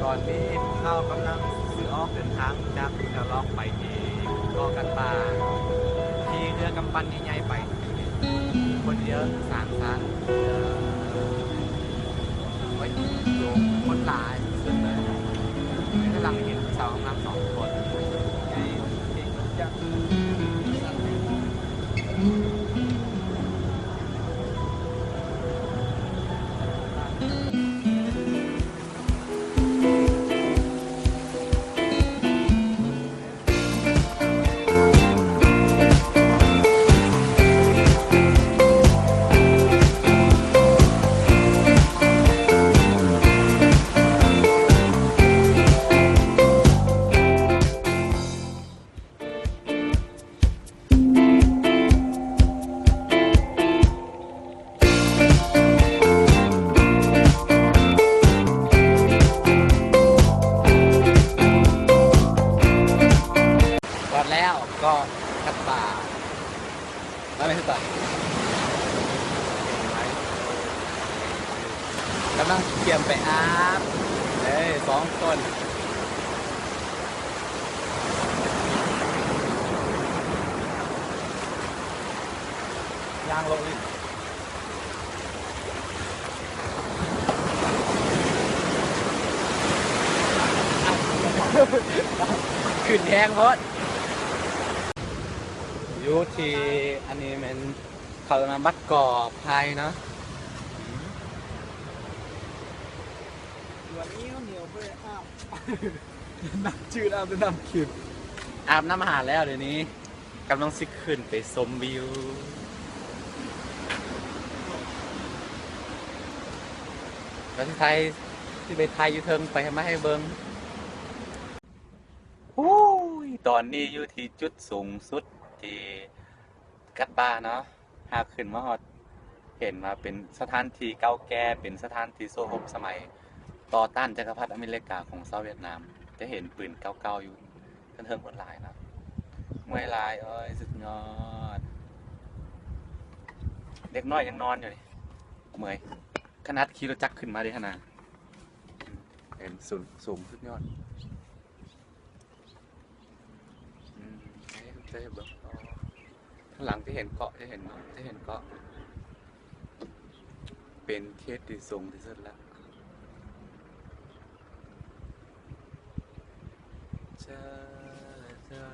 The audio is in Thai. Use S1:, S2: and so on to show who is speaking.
S1: ตอนนี้เรากำลังซื้อออกเดินทางจากจะลอกไปที่เกาะกันปาที่เรือกำปั้นใหญ่ๆไปคนเยอะสามชั้นไว้โยมคนหลายสุดเลยกำลังเห็นสาวงามสองคนในเด็กยักษ์ก่อนแล้วก็คัดป่าแล้วไม่ใช่ต่อกำลังเตรียมไปอาบสองคนยางลงลิ้นขึ้นแทงพอดอยู่ที่อันนี้มันเขามาบัดก่อภายเนาะ
S2: วันนี้เหนียวไปอ้าว
S1: น้ำจืดอาบน้ำขึ้นอาบน้ำอาหารแล้วเดี๋ยวนี้กำลังซิขึ้นไปชมวิวแล้วที่ไทยที่ไปไทยอยู่เทิงไปให้มาให้เบิ้งโอ้ยตอนนี้อยู่ที่จุดสูงสุดที่กัดบ้าเนาะหากขึ้นมาฮอดเห็นมาเป็นสถานที่เก่าแก่เป็นสถานที่โซฮบสมัยต่อต้านจักรพรรดิอเมริกาของชาวเวียดนามจะเห็นปืนเก่าๆอยู่เทิงบนลายนะมวยลายเอ้ยสุดยอดเด็กน้อยยังนอนอยู่นี่เมื่อยขนาดขี่รถจักรขึ้นมาได้ขนาดเห็นสูงสุดยอดจะเห็นแบบข้างหลังที่เห็นเกาะจะเห็นเกาะเป็นเขตที่สูงที่สุดแล้วเจ้า